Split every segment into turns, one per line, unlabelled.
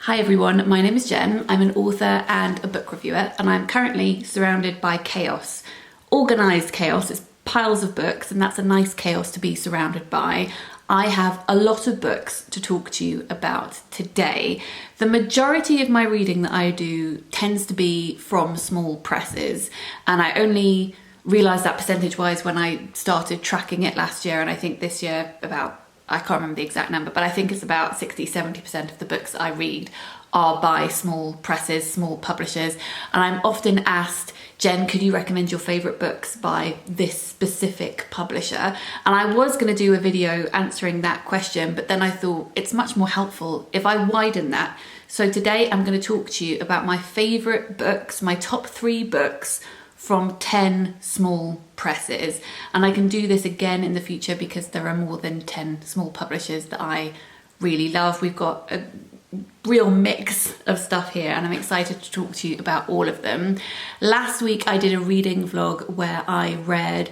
Hi everyone, my name is Jen. I'm an author and a book reviewer, and I'm currently surrounded by chaos. Organised chaos, it's piles of books, and that's a nice chaos to be surrounded by. I have a lot of books to talk to you about today. The majority of my reading that I do tends to be from small presses, and I only realised that percentage-wise when I started tracking it last year, and I think this year I can't remember the exact number, but I think it's about 60-70% of the books that I read are by small presses, small publishers. And I'm often asked, Jen, could you recommend your favourite books by this specific publisher? And I was going to do a video answering that question, but then I thought it's much more helpful if I widen that. So today I'm going to talk to you about my favourite books, my top 3 books from 10 small presses. And I can do this again in the future because there are more than 10 small publishers that I really love. We've got a real mix of stuff here, and I'm excited to talk to you about all of them. Last week I did a reading vlog where I read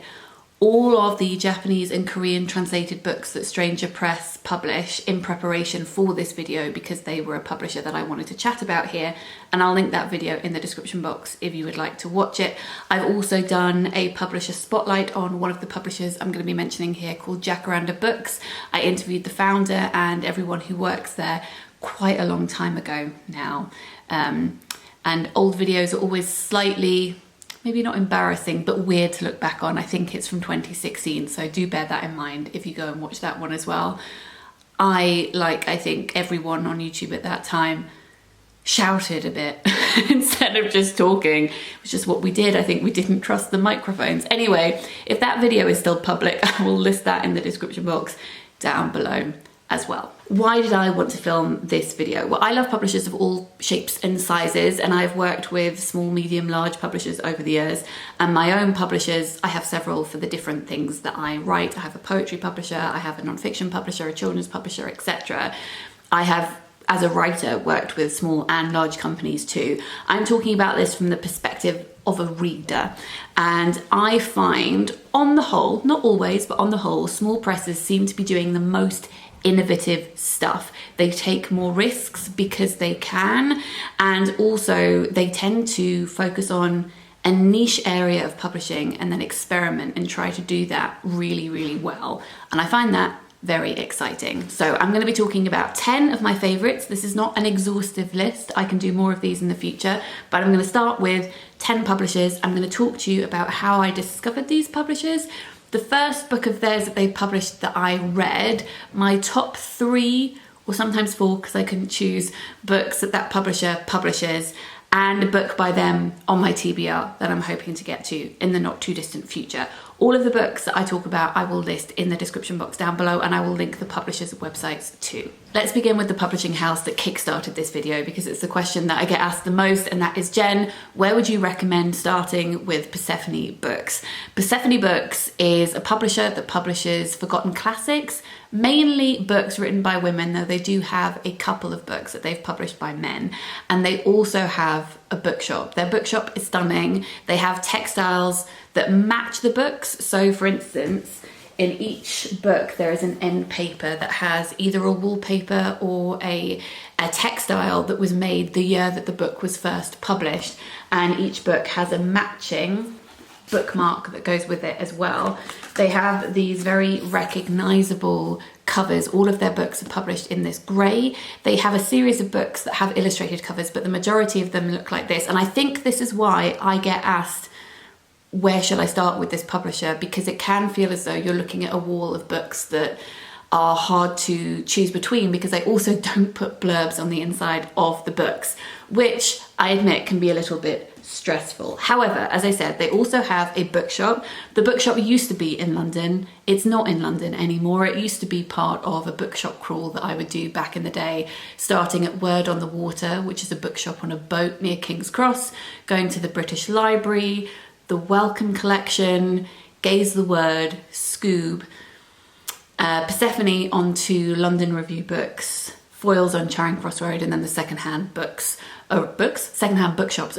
all of the Japanese and Korean translated books that Stranger Press publish in preparation for this video because they were a publisher that I wanted to chat about here, and I'll link that video in the description box if you would like to watch it. I've also done a publisher spotlight on one of the publishers I'm going to be mentioning here called Jacaranda Books. I interviewed the founder and everyone who works there quite a long time ago now, and old videos are always slightly, maybe not embarrassing, but weird to look back on. I think it's from 2016, so do bear that in mind if you go and watch that one as well. I think everyone on YouTube at that time, shouted a bit instead of just talking. It was just what we did. I think we didn't trust the microphones. Anyway, if that video is still public, I will list that in the description box down below as well. Why did I want to film this video? Well, I love publishers of all shapes and sizes, and I've worked with small, medium, large publishers over the years, and my own publishers, I have several for the different things that I write. I have a poetry publisher, I have a non-fiction publisher, a children's publisher, etc. I have, as a writer, worked with small and large companies too. I'm talking about this from the perspective of a reader, and I find, on the whole, not always, but on the whole, small presses seem to be doing the most innovative stuff. They take more risks because they can, and also they tend to focus on a niche area of publishing and then experiment and try to do that really, really well. And I find that very exciting. So I'm going to be talking about 10 of my favorites. This is not an exhaustive list. I can do more of these in the future, but I'm going to start with 10 publishers. I'm going to talk to you about how I discovered these publishers. The first book of theirs that they published that I read, my top 3, or sometimes 4 because I couldn't choose, books that that publisher publishes, and a book by them on my TBR that I'm hoping to get to in the not too distant future. All of the books that I talk about I will list in the description box down below, and I will link the publishers' websites too. Let's begin with the publishing house that kickstarted this video, because it's the question that I get asked the most, and that is, Jen, where would you recommend starting with Persephone Books? Persephone Books is a publisher that publishes forgotten classics, mainly books written by women, though they do have a couple of books that they've published by men. And they also have a bookshop. Their bookshop is stunning. They have textiles that match the books. So for instance, in each book there is an end paper that has either a wallpaper or a textile that was made the year that the book was first published, and each book has a matching bookmark that goes with it as well. They have these very recognizable covers. All of their books are published in this grey. They have a series of books that have illustrated covers, but the majority of them look like this. And I think this is why I get asked, where should I start with this publisher? Because it can feel as though you're looking at a wall of books that are hard to choose between, because they also don't put blurbs on the inside of the books, which I admit can be a little bit stressful. However, as I said, they also have a bookshop. The bookshop used to be in London. It's not in London anymore. It used to be part of a bookshop crawl that I would do back in the day, starting at Word on the Water, which is a bookshop on a boat near King's Cross, going to the British Library, the Welcome Collection, Gaze the Word, Scoob, Persephone onto London Review Books, Foyles on Charing Cross Road, and then the secondhand bookshops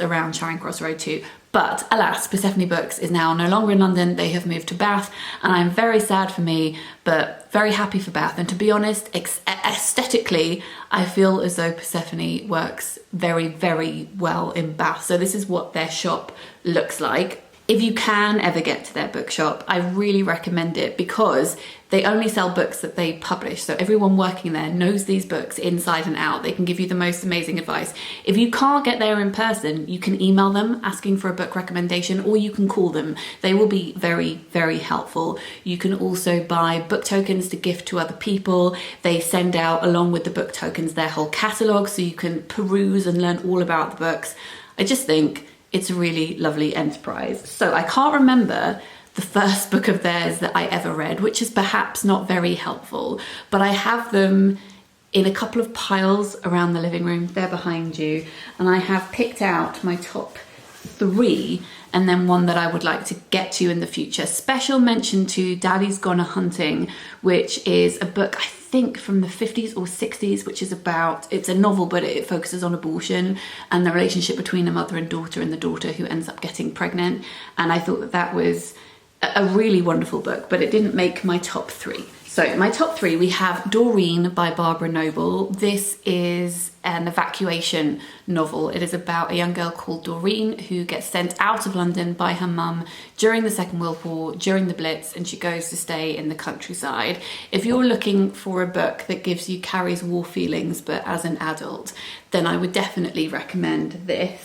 around Charing Cross Road too. But alas, Persephone Books is now no longer in London. They have moved to Bath, and I'm very sad for me, but very happy for Bath. And to be honest, aesthetically, I feel as though Persephone works very, very well in Bath. So this is what their shop looks like. If you can ever get to their bookshop, I really recommend it because they only sell books that they publish. So everyone working there knows these books inside and out. They can give you the most amazing advice. If you can't get there in person, you can email them asking for a book recommendation, or you can call them. They will be very, very helpful. You can also buy book tokens to gift to other people. They send out, along with the book tokens, their whole catalogue, so you can peruse and learn all about the books. I just think it's a really lovely enterprise. So I can't remember the first book of theirs that I ever read, which is perhaps not very helpful, but I have them in a couple of piles around the living room. They're behind you. And I have picked out my top 3 and then one that I would like to get to in the future. Special mention to Daddy's Gone A-Hunting, which is a book, I think from the 50s or 60s, which is about, it's a novel, but it focuses on abortion and the relationship between a mother and the daughter who ends up getting pregnant. And I thought that that was a really wonderful book, but it didn't make my top 3. So my top 3, we have Doreen by Barbara Noble. This is an evacuation novel. It is about a young girl called Doreen who gets sent out of London by her mum during the Second World War, during the Blitz, and she goes to stay in the countryside. If you're looking for a book that gives you Carrie's war feelings, but as an adult, then I would definitely recommend this.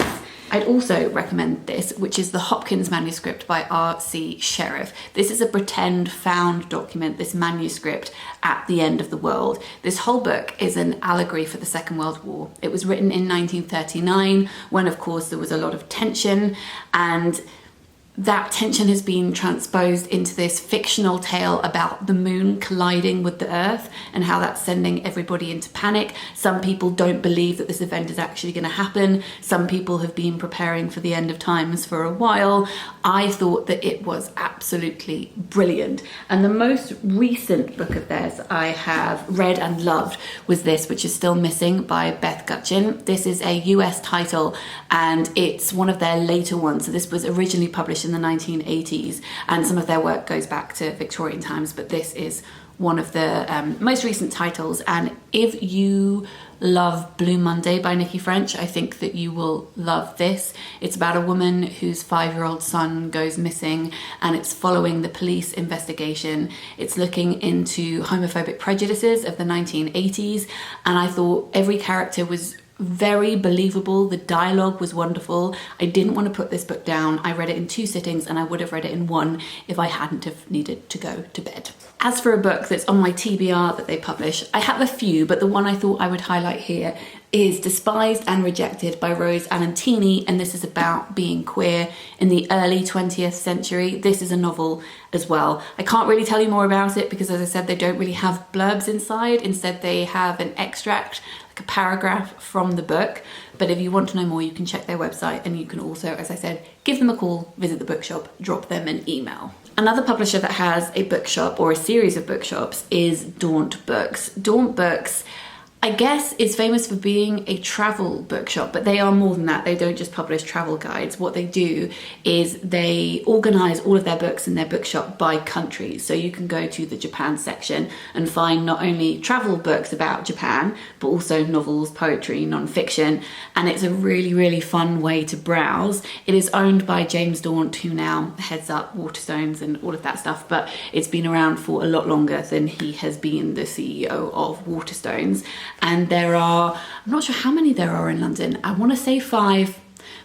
I'd also recommend this, which is the Hopkins manuscript by R.C. Sherriff. This is a pretend found document, this manuscript at the end of the world. This whole book is an allegory for the Second World War. It was written in 1939, when of course there was a lot of tension, and that tension has been transposed into this fictional tale about the moon colliding with the earth and how that's sending everybody into panic. Some people don't believe that this event is actually going to happen. Some people have been preparing for the end of times for a while. I thought that it was absolutely brilliant. And the most recent book of theirs I have read and loved was this, which is still missing, by Beth Gutcheon. This is a US title and it's one of their later ones. So this was originally published in the 1980s, and some of their work goes back to Victorian times, but this is one of the most recent titles. And if you love Blue Monday by Nikki French, I think that you will love this. It's about a woman whose 5-year-old son goes missing, and it's following the police investigation. It's looking into homophobic prejudices of the 1980s, and I thought every character was very believable. The dialogue was wonderful. I didn't want to put this book down. I read it in 2 sittings, and I would have read it in 1 if I hadn't have needed to go to bed. As for a book that's on my TBR that they publish, I have a few, but the one I thought I would highlight here is Despised and Rejected by Rose Allatini, and this is about being queer in the early 20th century. This is a novel as well. I can't really tell you more about it because, as I said, they don't really have blurbs inside. Instead, they have an extract, like a paragraph from the book. But if you want to know more, you can check their website, and you can also, as I said, give them a call, visit the bookshop, drop them an email. Another publisher that has a bookshop, or a series of bookshops, is Daunt Books. Daunt Books, I guess, is famous for being a travel bookshop, but they are more than that. They don't just publish travel guides. What they do is they organise all of their books in their bookshop by countries. So you can go to the Japan section and find not only travel books about Japan, but also novels, poetry, non-fiction. And it's a really, really fun way to browse. It is owned by James Daunt, who now heads up Waterstones and all of that stuff, but it's been around for a lot longer than he has been the CEO of Waterstones. And there are, I'm not sure how many there are in London. I want to say 5,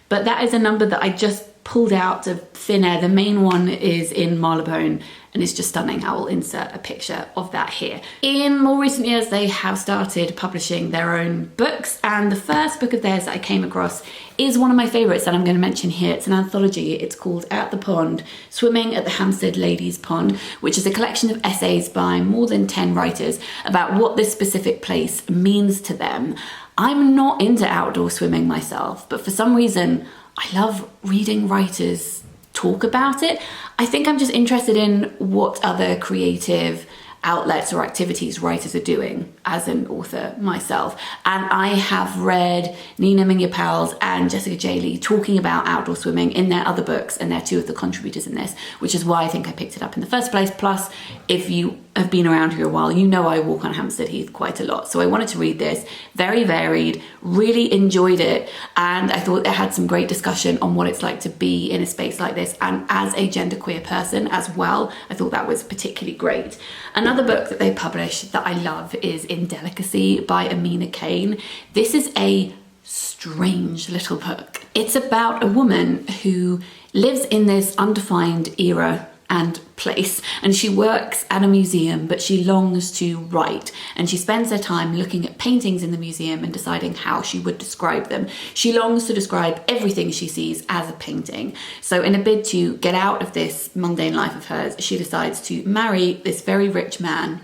but that is a number that I just pulled out of thin air. The main one is in Marylebone, and it's just stunning. I will insert a picture of that here. In more recent years, they have started publishing their own books, and the first book of theirs that I came across is one of my favourites that I'm going to mention here. It's an anthology. It's called At the Pond, Swimming at the Hampstead Ladies' Pond, which is a collection of essays by more than 10 writers about what this specific place means to them. I'm not into outdoor swimming myself, but for some reason, I love reading writers talk about it. I think I'm just interested in what other creative outlets or activities writers are doing as an author myself. And I have read Nina Mingyapals and Jessica J. Lee talking about outdoor swimming in their other books, and they're two of the contributors in this, which is why I think I picked it up in the first place. Plus, if you have been around here a while, you know I walk on Hampstead Heath quite a lot. So I wanted to read this. Very varied, really enjoyed it. And I thought it had some great discussion on what it's like to be in a space like this. And as a genderqueer person as well, I thought that was particularly great. Another book that they published that I love is Indelicacy by Amina Cain. This is a strange little book. It's about a woman who lives in this undefined era and place, and she works at a museum, but she longs to write, and she spends her time looking at paintings in the museum and deciding how she would describe them. She longs to describe everything she sees as a painting. So in a bid to get out of this mundane life of hers, she decides to marry this very rich man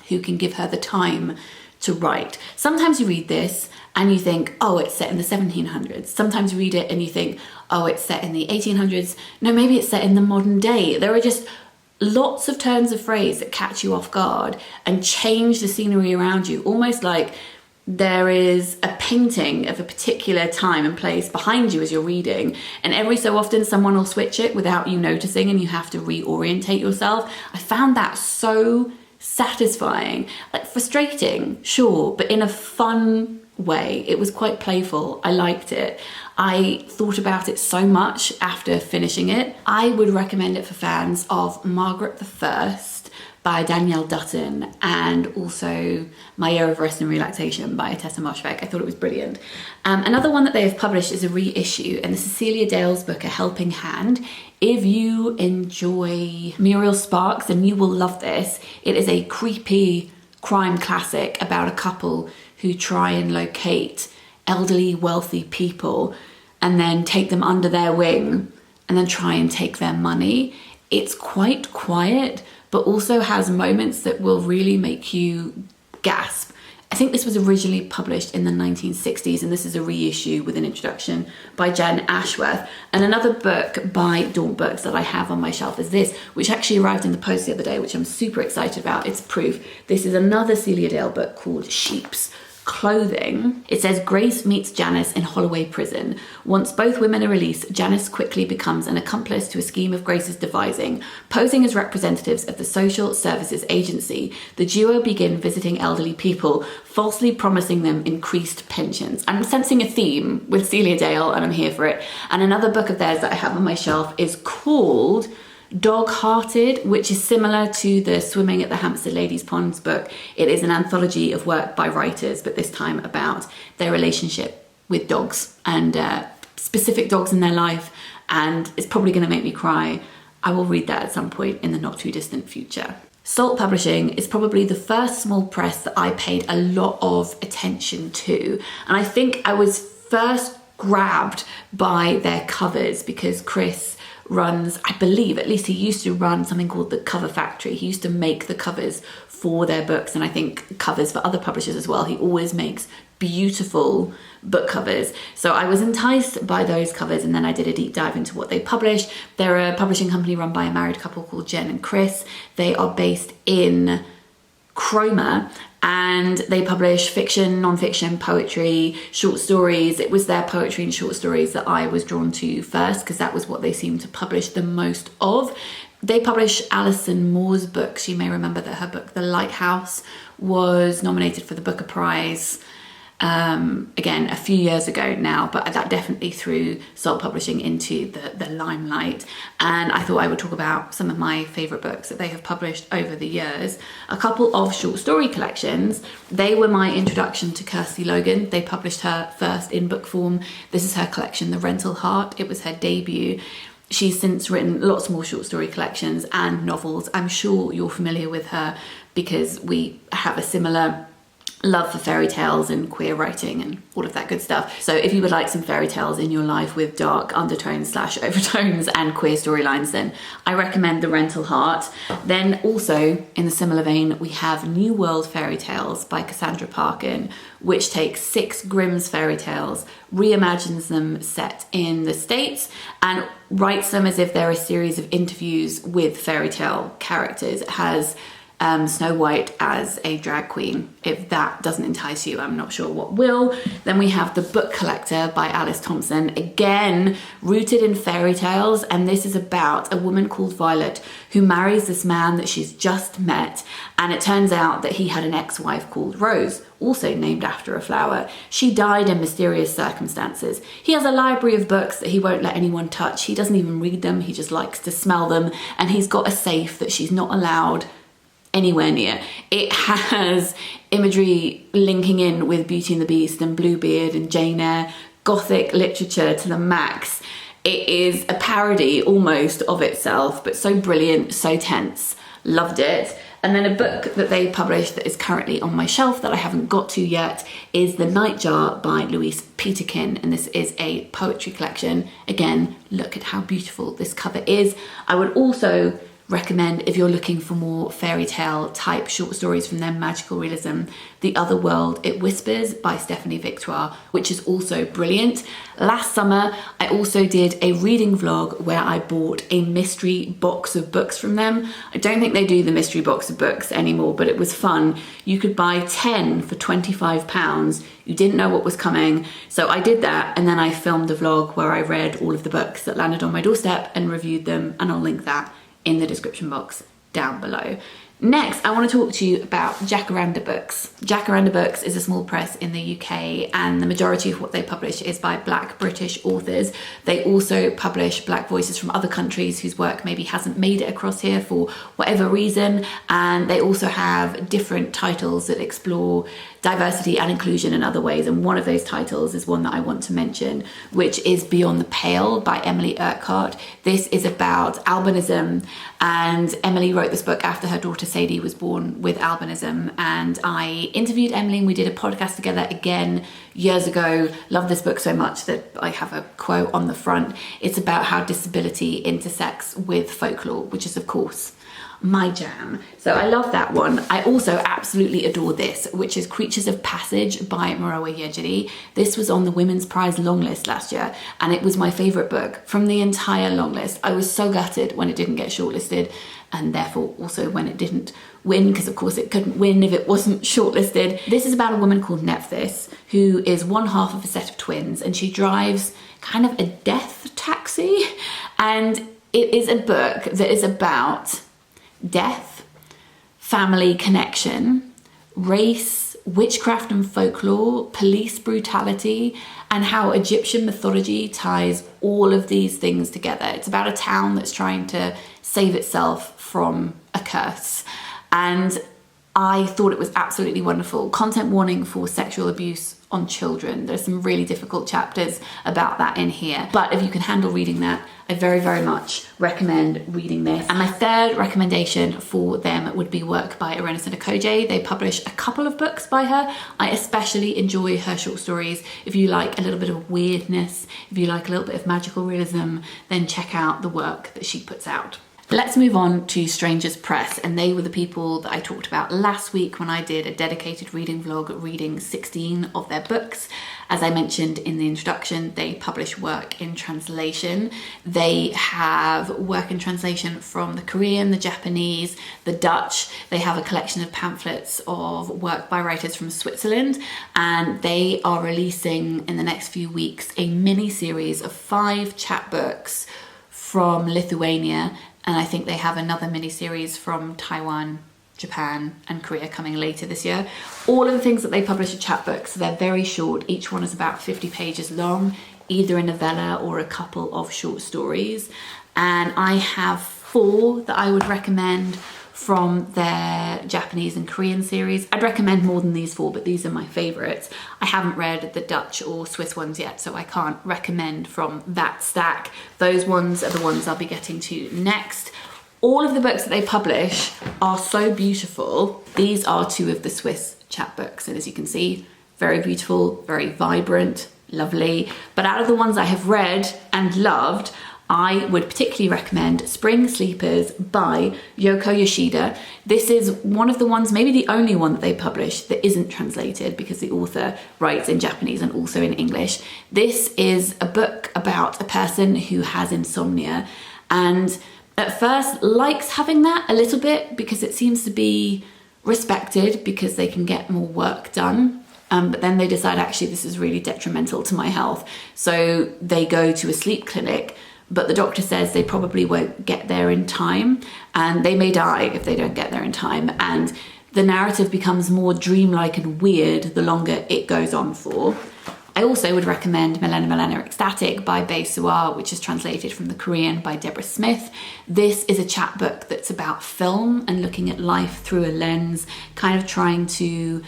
who can give her the time to write. Sometimes you read this and you think, oh, it's set in the 1700s. Sometimes you read it and you think, oh, it's set in the 1800s. No, maybe it's set in the modern day. There are just lots of turns of phrase that catch you off guard and change the scenery around you, almost like there is a painting of a particular time and place behind you as you're reading, and every so often someone will switch it without you noticing and you have to reorientate yourself. I found that so satisfying, like frustrating, sure, but in a fun way. It was quite playful. I liked it. I thought about it so much after finishing it. I would recommend it for fans of Margaret the First by Danielle Dutton, and also My Year of Rest and Relaxation by Tessa Moshfegh. I thought it was brilliant. Another one that they have published is a reissue, and this is Celia Dale's book, A Helping Hand. If you enjoy Muriel Sparks, then you will love this. It is a creepy crime classic about a couple who try and locate elderly, wealthy people and then take them under their wing and then try and take their money. It's quite quiet, but also has moments that will really make you gasp. I think this was originally published in the 1960s, and this is a reissue with an introduction by Jen Ashworth. And another book by Daunt Books that I have on my shelf is this, which actually arrived in the post the other day, which I'm super excited about. It's proof. This is another Celia Dale book called Sheep's Clothing. It says Grace meets Janice in Holloway Prison. Once both women are released, Janice quickly becomes an accomplice to a scheme of Grace's devising. Posing as representatives of the Social Services Agency, the duo begin visiting elderly people, falsely promising them increased pensions. I'm sensing a theme with Celia Dale, and I'm here for it. And another book of theirs that I have on my shelf is called Dog-Hearted, which is similar to the Swimming at the Hampstead Ladies Ponds book. It is an anthology of work by writers, but this time about their relationship with dogs and specific dogs in their life, and it's probably going to make me cry. I will read that at some point in the not too distant future. Salt Publishing is probably the first small press that I paid a lot of attention to, and I think I was first grabbed by their covers because Chris runs, I believe, at least he used to run something called the Cover Factory. He used to make the covers for their books, and I think covers for other publishers as well. He always makes beautiful book covers. So I was enticed by those covers, and then I did a deep dive into what they published. They're a publishing company run by a married couple called Jen and Chris. They are based in Cromer, and they publish fiction, non-fiction, poetry, short stories. It was their poetry and short stories that I was drawn to first because that was what they seemed to publish the most of. They publish Alison Moore's books. You may remember that her book, The Lighthouse, was nominated for the Booker Prize again a few years ago now, but that definitely threw Salt Publishing into the limelight. And I thought I would talk about some of my favourite books that they have published over the years. A couple of short story collections. They were my introduction to Kirsty Logan. They published her first in book form. This is her collection, The Rental Heart. It was her debut. She's since written lots more short story collections and novels. I'm sure you're familiar with her because we have a similar love for fairy tales and queer writing and all of that good stuff. So if you would like some fairy tales in your life with dark undertones / overtones and queer storylines, then I recommend The Rental Heart. Then also in the similar vein, we have New World Fairy Tales by Cassandra Parkin, which takes 6 Grimm's fairy tales, reimagines them set in the States, and writes them as if they're a series of interviews with fairy tale characters. It has Snow White as a drag queen. If that doesn't entice you, I'm not sure what will. Then we have The Book Collector by Alice Thompson, again rooted in fairy tales, and this is about a woman called Violet who marries this man that she's just met, and it turns out that he had an ex-wife called Rose, also named after a flower. She died in mysterious circumstances. He has a library of books that he won't let anyone touch. He doesn't even read them, he just likes to smell them, and he's got a safe that she's not allowed anywhere near. It has imagery linking in with Beauty and the Beast and Bluebeard and Jane Eyre, gothic literature to the max. It is a parody almost of itself, but so brilliant, so tense. Loved it. And then a book that they published that is currently on my shelf that I haven't got to yet is The Nightjar by Louise Peterkin, and this is a poetry collection. Again, look at how beautiful this cover is. I would also recommend, if you're looking for more fairy tale type short stories from their magical realism, The Other World It Whispers by Stephanie Victoire, which is also brilliant. Last summer, I also did a reading vlog where I bought a mystery box of books from them. I don't think they do the mystery box of books anymore, but it was fun. You could buy 10 for £25. You didn't know what was coming. So I did that, and then I filmed a vlog where I read all of the books that landed on my doorstep and reviewed them, and I'll link that in the description box down below. Next, I want to talk to you about Jacaranda Books. Jacaranda Books is a small press in the UK, and the majority of what they publish is by Black British authors. They also publish Black voices from other countries whose work maybe hasn't made it across here for whatever reason, and they also have different titles that explore diversity and inclusion in other ways, and one of those titles is one that I want to mention, which is Beyond the Pale by Emily Urquhart. This is about albinism, and Emily wrote this book after her daughter Sadie was born with albinism, and I interviewed Emily and we did a podcast together again years ago. Love this book so much that I have a quote on the front. It's about how disability intersects with folklore, which is of course my jam. So I love that one. I also absolutely adore this, which is Creatures of Passage by Morowa Yejiri. This was on the Women's Prize long list last year, and it was my favourite book from the entire long list. I was so gutted when it didn't get shortlisted, and therefore also when it didn't win, because of course it couldn't win if it wasn't shortlisted. This is about a woman called Nephthys, who is one half of a set of twins, and she drives kind of a death taxi, and it is a book that is about death, family connection, race, witchcraft and folklore, police brutality, and how Egyptian mythology ties all of these things together. It's about a town that's trying to save itself from a curse. And I thought it was absolutely wonderful. Content warning for sexual abuse on children. There's some really difficult chapters about that in here. But if you can handle reading that, I very, very much recommend reading this. And my third recommendation for them would be work by Irena Sinakoje. They publish a couple of books by her. I especially enjoy her short stories. If you like a little bit of weirdness, if you like a little bit of magical realism, then check out the work that she puts out. Let's move on to Strangers Press, and they were the people that I talked about last week when I did a dedicated reading vlog reading 16 of their books. As I mentioned in the introduction, they publish work in translation. They have work in translation from the Korean, the Japanese, the Dutch. They have a collection of pamphlets of work by writers from Switzerland, and they are releasing in the next few weeks a mini series of 5 chapbooks from Lithuania, and I think they have another mini-series from Taiwan, Japan and Korea coming later this year. All of the things that they publish are chapbooks, so they're very short. Each one is about 50 pages long, either a novella or a couple of short stories. And I have 4 that I would recommend from their Japanese and Korean series. I'd recommend more than these 4, but these are my favourites. I haven't read the Dutch or Swiss ones yet, so I can't recommend from that stack. Those ones are the ones I'll be getting to next. All of the books that they publish are so beautiful. These are 2 of the Swiss chapbooks, and as you can see, very beautiful, very vibrant, lovely. But out of the ones I have read and loved, I would particularly recommend Spring Sleepers by Yoko Yoshida. This is one of the ones, maybe the only one that they publish that isn't translated, because the author writes in Japanese and also in English. This is a book about a person who has insomnia, and at first likes having that a little bit because it seems to be respected because they can get more work done. But then they decide, actually, this is really detrimental to my health. So they go to a sleep clinic, but the doctor says they probably won't get there in time and they may die if they don't get there in time. And the narrative becomes more dreamlike and weird the longer it goes on for. I also would recommend Milena, Ecstatic by Bae Suar, which is translated from the Korean by Deborah Smith. This is a chapbook that's about film and looking at life through a lens, kind of trying to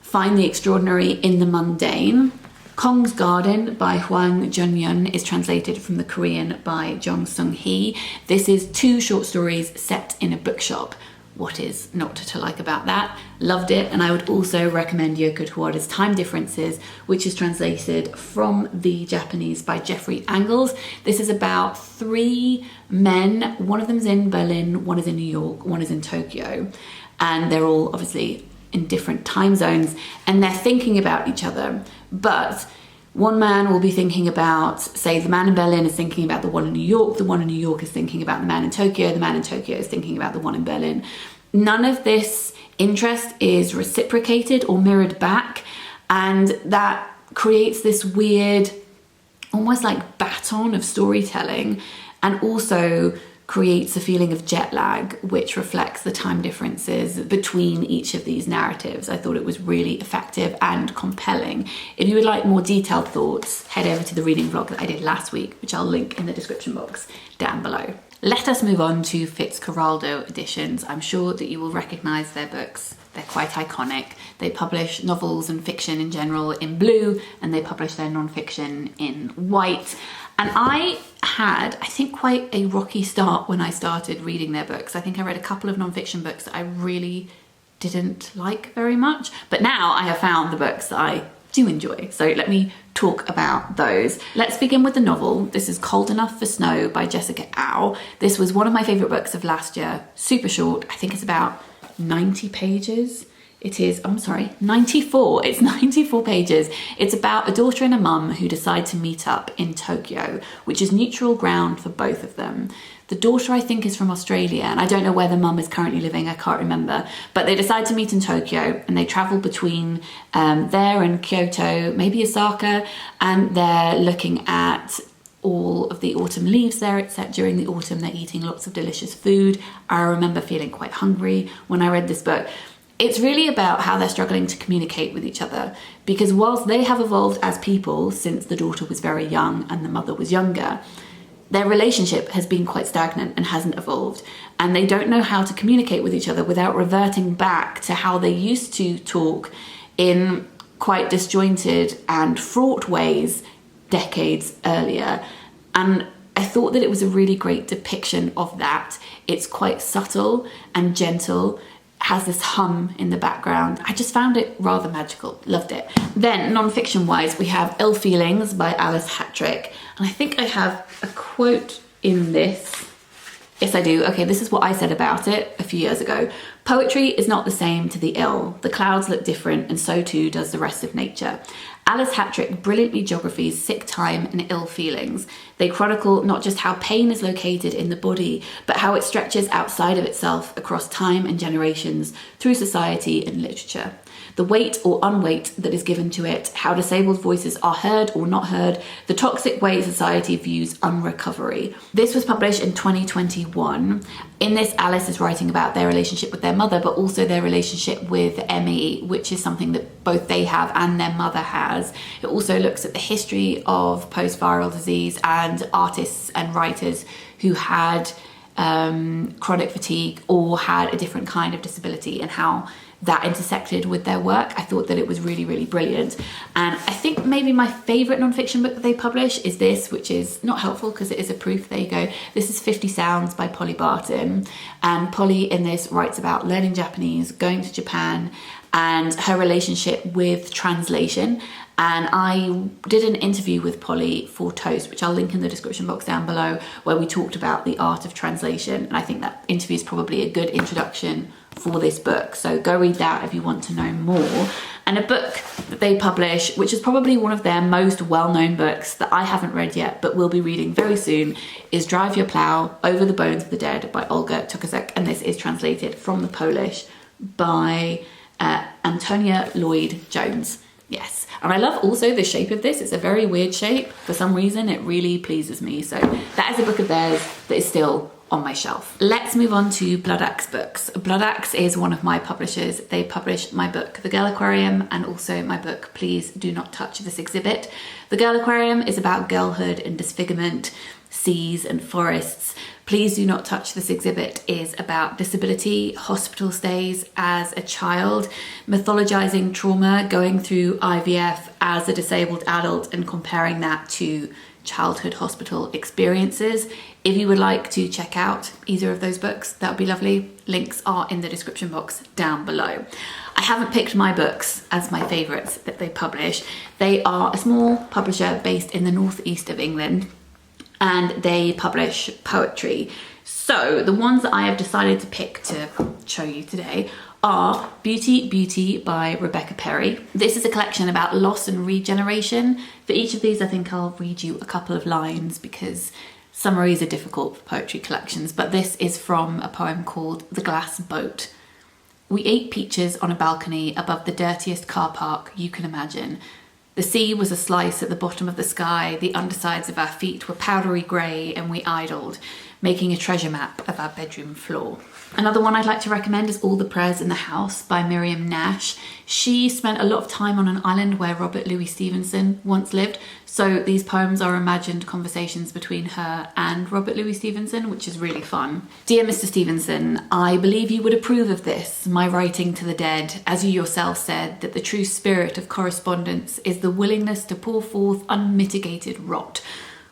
find the extraordinary in the mundane. Kong's Garden by Hwang Jungeun is translated from the Korean by Jong Sung-hee. This is 2 short stories set in a bookshop. What is not to like about that? Loved it. And I would also recommend Yoko Tawada's Time Differences, which is translated from the Japanese by Jeffrey Angles. This is about 3 men. One of them's in Berlin, one is in New York, one is in Tokyo. And they're all obviously in different time zones and they're thinking about each other. But one man will be thinking about, say, the man in Berlin is thinking about the one in New York, the one in New York is thinking about the man in Tokyo, the man in Tokyo is thinking about the one in Berlin. None of this interest is reciprocated or mirrored back, and that creates this weird, almost like baton of storytelling, and also creates a feeling of jet lag, which reflects the time differences between each of these narratives. I thought it was really effective and compelling. If you would like more detailed thoughts, head over to the reading vlog that I did last week, which I'll link in the description box down below. Let us move on to Fitzcarraldo editions. I'm sure that you will recognise their books. They're quite iconic. They publish novels and fiction in general in blue, and they publish their non-fiction in white. And I had, I think, quite a rocky start when I started reading their books. I think I read a couple of non-fiction books that I really didn't like very much. But now I have found the books that I do enjoy. So let me talk about those. Let's begin with the novel. This is Cold Enough for Snow by Jessica Au. This was one of my favourite books of last year. Super short. I think it's about 90 pages. It is, I'm sorry, 94. It's 94 pages. It's about a daughter and a mum who decide to meet up in Tokyo, which is neutral ground for both of them. The daughter, I think, is from Australia, and I don't know where the mum is currently living, I can't remember. But they decide to meet in Tokyo, and they travel between there and Kyoto, maybe Osaka, and they're looking at all of the autumn leaves there. It's set during the autumn. They're eating lots of delicious food. I remember feeling quite hungry when I read this book. It's really about how they're struggling to communicate with each other, because whilst they have evolved as people since the daughter was very young and the mother was younger, their relationship has been quite stagnant and hasn't evolved, and they don't know how to communicate with each other without reverting back to how they used to talk in quite disjointed and fraught ways decades earlier. And I thought that it was a really great depiction of that. It's quite subtle and gentle, has this hum in the background. I just found it rather magical. Loved it. Then, non-fiction wise, we have Ill Feelings by Alice Hattrick. And I think I have a quote in this. Yes, I do. Okay, this is what I said about it a few years ago. Poetry is not the same to the ill. The clouds look different, and so too does the rest of nature. Alice Hattrick brilliantly geographies sick time and ill feelings. They chronicle not just how pain is located in the body, but how it stretches outside of itself across time and generations through society and literature. The weight or unweight that is given to it, how disabled voices are heard or not heard, the toxic way society views unrecovery. This was published in 2021. In this, Alice is writing about their relationship with their mother, but also their relationship with ME, which is something that both they have and their mother has. It also looks at the history of post-viral disease and artists and writers who had chronic fatigue or had a different kind of disability and how that intersected with their work. I thought that it was really, really brilliant. And I think maybe my favourite non-fiction book that they publish is this, which is not helpful because it is a proof. There you go. This is 50 Sounds by Polly Barton. And Polly in this writes about learning Japanese, going to Japan, and her relationship with translation. And I did an interview with Polly for Toast, which I'll link in the description box down below, where we talked about the art of translation. And I think that interview is probably a good introduction for this book. So go read that if you want to know more. And a book that they publish, which is probably one of their most well-known books that I haven't read yet, but will be reading very soon, is Drive Your Plough, Over the Bones of the Dead by Olga Tokarczuk. And this is translated from the Polish by Antonia Lloyd-Jones. Yes, and I love also the shape of this. It's a very weird shape. For some reason, it really pleases me. So that is a book of theirs that is still on my shelf. Let's move on to Blood Axe Books. Blood Axe is one of my publishers. They published my book, The Girl Aquarium, and also my book, Please Do Not Touch This Exhibit. The Girl Aquarium is about girlhood and disfigurement, seas and forests. Please Do Not Touch This Exhibit is about disability, hospital stays as a child, mythologizing trauma, going through IVF as a disabled adult, and comparing that to childhood hospital experiences. If you would like to check out either of those books, that would be lovely. Links are in the description box down below. I haven't picked my books as my favourites that they publish. They are a small publisher based in the northeast of England, and they publish poetry. So the ones that I have decided to pick to show you today are Beauty, Beauty by Rebecca Perry. This is a collection about loss and regeneration. For each of these, I think I'll read you a couple of lines because summaries are difficult for poetry collections, but this is from a poem called The Glass Boat. We ate peaches on a balcony above the dirtiest car park you can imagine. The sea was a slice at the bottom of the sky, the undersides of our feet were powdery grey, and we idled, making a treasure map of our bedroom floor. Another one I'd like to recommend is All the Prayers in the House by Miriam Nash. She spent a lot of time on an island where Robert Louis Stevenson once lived, so these poems are imagined conversations between her and Robert Louis Stevenson, which is really fun. Dear Mr. Stevenson, I believe you would approve of this, my writing to the dead, as you yourself said, that the true spirit of correspondence is the willingness to pour forth unmitigated rot,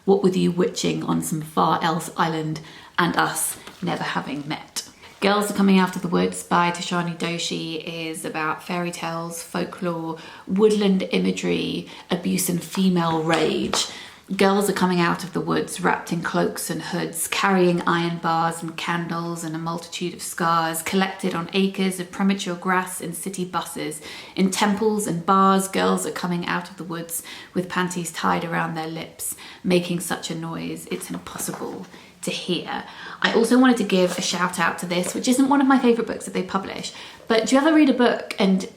what with you witching on some far else island and us never having met. Girls Are Coming Out of the Woods by Tashani Doshi is about fairy tales, folklore, woodland imagery, abuse and female rage. Girls are coming out of the woods wrapped in cloaks and hoods, carrying iron bars and candles and a multitude of scars, collected on acres of premature grass in city buses. In temples and bars, girls are coming out of the woods with panties tied around their lips, making such a noise it's impossible to hear. I also wanted to give a shout out to this, which isn't one of my favourite books that they publish, but do you ever read a book and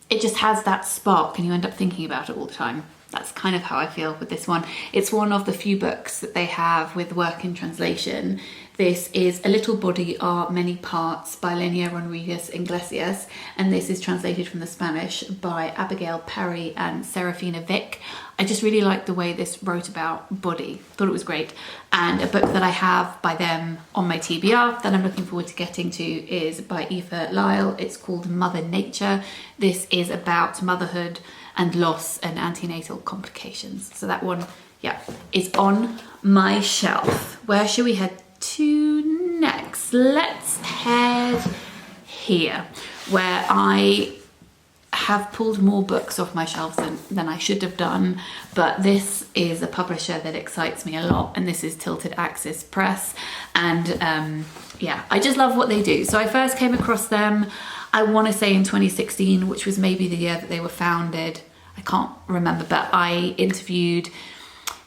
it just has that spark and you end up thinking about it all the time? That's kind of how I feel with this one. It's one of the few books that they have with work in translation. This is A Little Body Are Many Parts by Lenia Rodriguez Iglesias, and this is translated from the Spanish by Abigail Perry and Serafina Vick. I just really liked the way this wrote about body. Thought it was great. And a book that I have by them on my TBR that I'm looking forward to getting to is by Aoife Lyle. It's called Mother Nature. This is about motherhood and loss and antenatal complications. So that one, yeah, is on my shelf. Where should we head to next? Let's head here, where I have pulled more books off my shelves than I should have done, but this is a publisher that excites me a lot, and this is Tilted Axis Press, and yeah, I just love what they do. So I first came across them, I want to say in 2016, which was maybe the year that they were founded. I can't remember, but I interviewed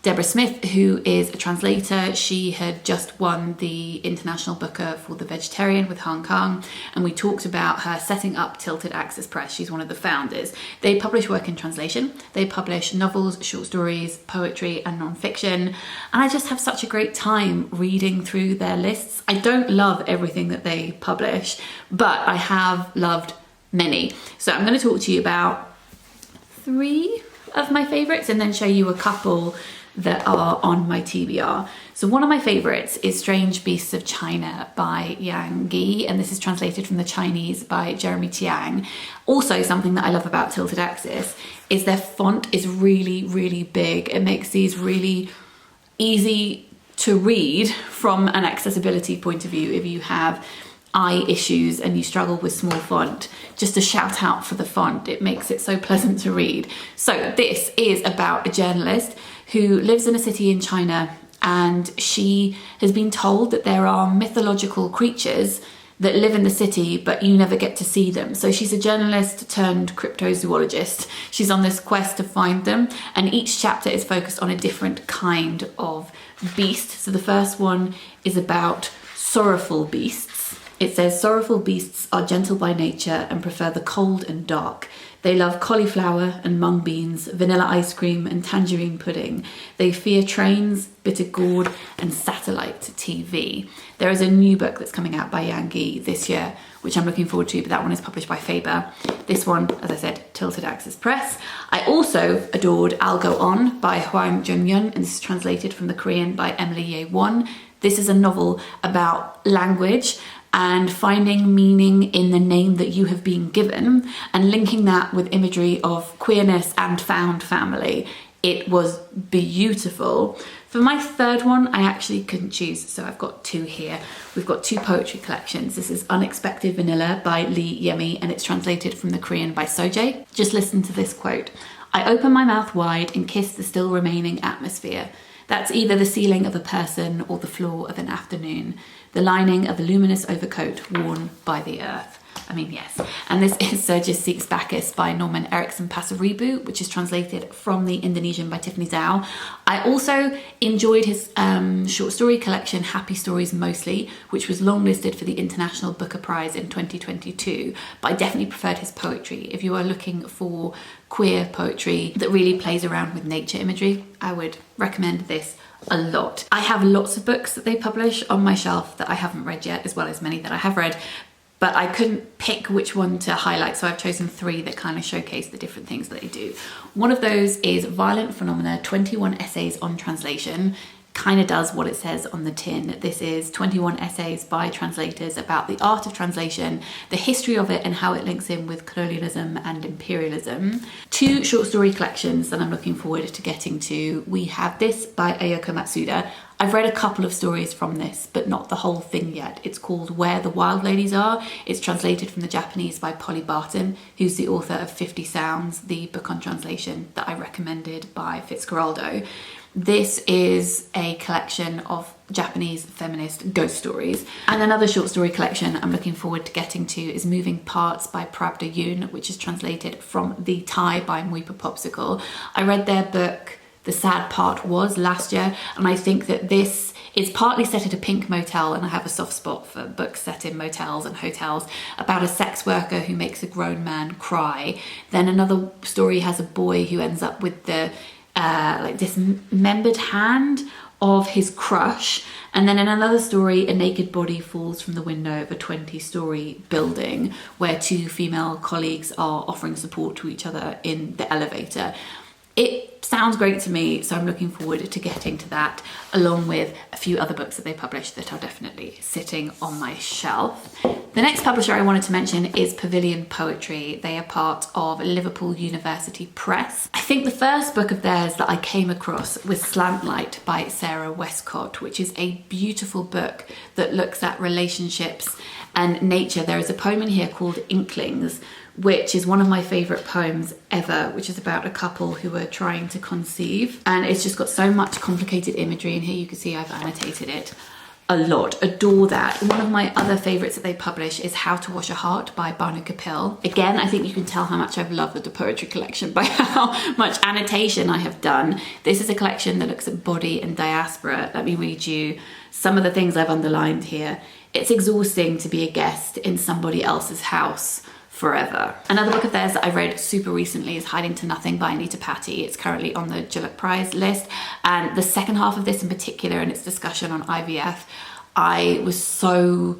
Deborah Smith, who is a translator. She had just won the International Booker for The Vegetarian with Hong Kong, and we talked about her setting up Tilted Axis Press. She's one of the founders. They publish work in translation. They publish novels, short stories, poetry, and non-fiction. And I just have such a great time reading through their lists. I don't love everything that they publish, but I have loved many. So I'm going to talk to you about 3 of my favourites and then show you a couple that are on my TBR. So one of my favourites is Strange Beasts of China by Yang Gi, and this is translated from the Chinese by Jeremy Tiang. Also, something that I love about Tilted Axis is their font is really, really big. It makes these really easy to read from an accessibility point of view if you have eye issues and you struggle with small font. Just a shout out for the font. It makes it so pleasant to read. So this is about a journalist who lives in a city in China, and she has been told that there are mythological creatures that live in the city, but you never get to see them. So she's a journalist turned cryptozoologist. She's on this quest to find them, and each chapter is focused on a different kind of beast. So the first one is about sorrowful beasts. It says, sorrowful beasts are gentle by nature and prefer the cold and dark. They love cauliflower and mung beans, vanilla ice cream and tangerine pudding. They fear trains, bitter gourd and satellite TV. There is a new book that's coming out by Yang this year, which I'm looking forward to, but that one is published by Faber. This one, as I said, Tilted Axis Press. I also adored I'll Go On by Hwang Jungeun, and this is translated from the Korean by Emily Ye Won. This is a novel about language and finding meaning in the name that you have been given and linking that with imagery of queerness and found family. It was beautiful. For my third one, I actually couldn't choose, so I've got two here. We've got two poetry collections. This is Unexpected Vanilla by Lee Yemi, and it's translated from the Korean by Sojae. Just listen to this quote. I open my mouth wide and kiss the still remaining atmosphere. That's either the ceiling of a person or the floor of an afternoon, the lining of a luminous overcoat worn by the earth. I mean, yes. And this is Surges Seeks Bacchus by Norman Erickson Pasaribu, which is translated from the Indonesian by Tiffany Zhao. I also enjoyed his short story collection, Happy Stories Mostly, which was longlisted for the International Booker Prize in 2022, but I definitely preferred his poetry. If you are looking for queer poetry that really plays around with nature imagery, I would recommend this a lot. I have lots of books that they publish on my shelf that I haven't read yet, as well as many that I have read, but I couldn't pick which one to highlight, so I've chosen three that kind of showcase the different things that they do. One of those is Violent Phenomena, 21 Essays on Translation. Kind of does what it says on the tin. This is 21 essays by translators about the art of translation, the history of it and how it links in with colonialism and imperialism. Two short story collections that I'm looking forward to getting to. We have this by Ayako Matsuda. I've read a couple of stories from this, but not the whole thing yet. It's called Where the Wild Ladies Are. It's translated from the Japanese by Polly Barton, who's the author of 50 Sounds, the book on translation that I recommended by Fitzcarraldo. This is a collection of Japanese feminist ghost stories. And another short story collection I'm looking forward to getting to is Moving Parts by Pravda Yoon, which is translated from the Thai by Muipa Popsicle. I read their book The Sad Part Was last year, and I think that this is partly set at a pink motel, and I have a soft spot for books set in motels and hotels, about a sex worker who makes a grown man cry. Then another story has a boy who ends up with the like dismembered hand of his crush, and then in another story a naked body falls from the window of a 20-story building where two female colleagues are offering support to each other in the elevator. It sounds great to me, so I'm looking forward to getting to that, along with a few other books that they published that are definitely sitting on my shelf. The next publisher I wanted to mention is Pavilion Poetry. They are part of Liverpool University Press. I think the first book of theirs that I came across was Slant Light by Sarah Westcott, which is a beautiful book that looks at relationships and nature. There is a poem in here called Inklings, which is one of my favourite poems ever, which is about a couple who are trying to conceive. And it's just got so much complicated imagery in here. You can see I've annotated it a lot. Adore that. One of my other favourites that they publish is How to Wash a Heart by Banu Kapil. Again, I think you can tell how much I've loved the poetry collection by how much annotation I have done. This is a collection that looks at body and diaspora. Let me read you some of the things I've underlined here. It's exhausting to be a guest in somebody else's house forever. Another book of theirs that I read super recently is Hiding to Nothing by Anita Patti. It's currently on the Gillett Prize list, and the second half of this in particular and its discussion on IVF, I was so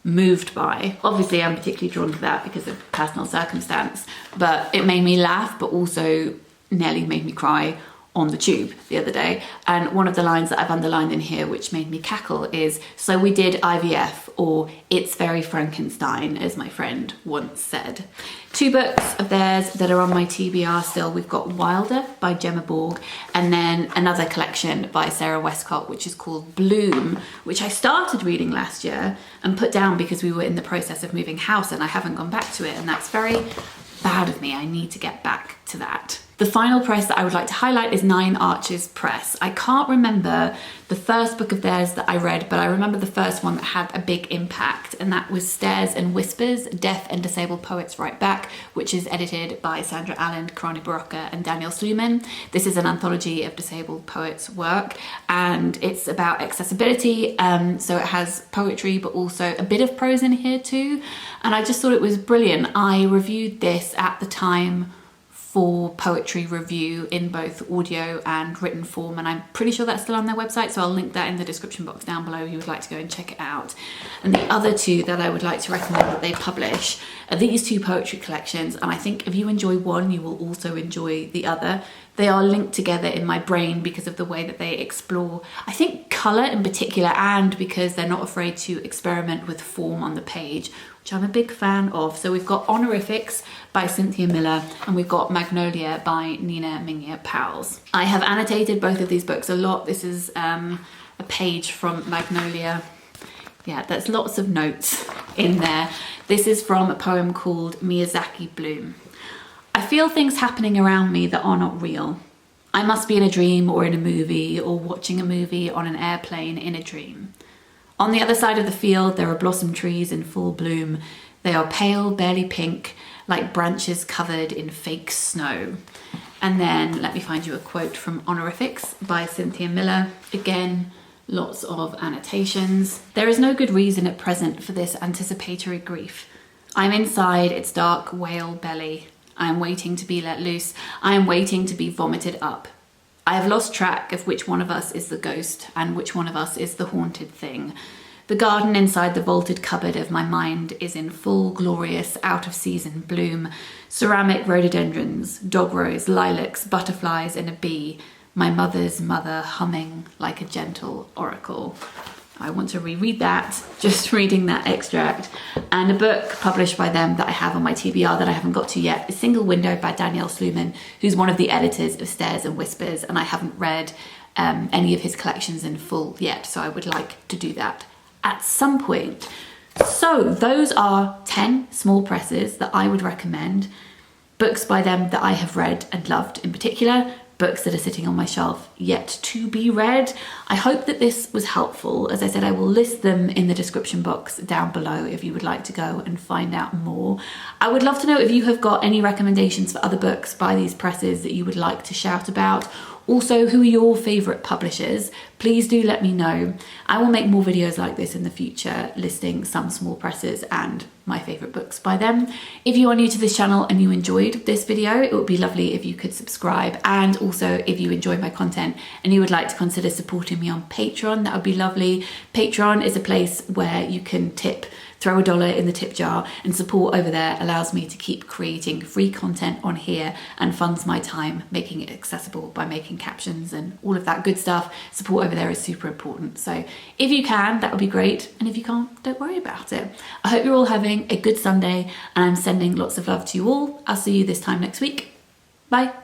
moved by. Obviously I'm particularly drawn to that because of personal circumstance, but it made me laugh, but also nearly made me cry on the tube the other day. And one of the lines that I've underlined in here which made me cackle is, so we did IVF, or it's very Frankenstein, as my friend once said. Two books of theirs that are on my TBR still. We've got Wilder by Gemma Borg, and then another collection by Sarah Westcott which is called Bloom, which I started reading last year and put down because we were in the process of moving house and I haven't gone back to it, and that's very bad of me. I need to get back to that. The final press that I would like to highlight is Nine Arches Press. I can't remember the first book of theirs that I read, but I remember the first one that had a big impact, and that was Stares and Whispers, Deaf and Disabled Poets Write Back, which is edited by Sandra Allen, Karani Barocca and Daniel Sluman. This is an anthology of disabled poets' work, and it's about accessibility, so it has poetry but also a bit of prose in here too, and I just thought it was brilliant. I reviewed this at the time for Poetry Review in both audio and written form, and I'm pretty sure that's still on their website, so I'll link that in the description box down below if you would like to go and check it out. And the other two that I would like to recommend that they publish are these two poetry collections, and I think if you enjoy one you will also enjoy the other. They are linked together in my brain because of the way that they explore, I think, colour in particular, and because they're not afraid to experiment with form on the page, which I'm a big fan of. So we've got Honorifics by Cynthia Miller, and we've got Magnolia by Nina Mingya Powles. I have annotated both of these books a lot. This is a page from Magnolia. Yeah, there's lots of notes in there. This is from a poem called Miyazaki Bloom. I feel things happening around me that are not real. I must be in a dream or in a movie, or watching a movie on an airplane in a dream. On the other side of the field, there are blossom trees in full bloom. They are pale, barely pink, like branches covered in fake snow. And then let me find you a quote from Honorifics by Cynthia Miller. Again, lots of annotations. There is no good reason at present for this anticipatory grief. I am inside its dark whale belly. I am waiting to be let loose. I am waiting to be vomited up. I have lost track of which one of us is the ghost and which one of us is the haunted thing. The garden inside the vaulted cupboard of my mind is in full, glorious, out-of-season bloom. Ceramic rhododendrons, dog rose, lilacs, butterflies and a bee. My mother's mother humming like a gentle oracle. I want to reread that, just reading that extract. And a book published by them that I have on my TBR that I haven't got to yet is Single Window by Daniel Sluman, who's one of the editors of Stares and Whispers, and I haven't read any of his collections in full yet, so I would like to do that at some point. So those are 10 small presses that I would recommend, books by them that I have read and loved in particular, books that are sitting on my shelf yet to be read. I hope that this was helpful. As I said, I will list them in the description box down below if you would like to go and find out more. I would love to know if you have got any recommendations for other books by these presses that you would like to shout about. Also, who are your favourite publishers? Please do let me know. I will make more videos like this in the future, listing some small presses and my favourite books by them. If you are new to this channel and you enjoyed this video, it would be lovely if you could subscribe, and also if you enjoy my content and you would like to consider supporting me on Patreon, that would be lovely. Patreon is a place where you can tip, throw $1 in the tip jar, and support over there allows me to keep creating free content on here and funds my time making it accessible by making captions and all of that good stuff. Support over there is super important. So if you can, that would be great. And if you can't, don't worry about it. I hope you're all having a good Sunday, and I'm sending lots of love to you all. I'll see you this time next week. Bye.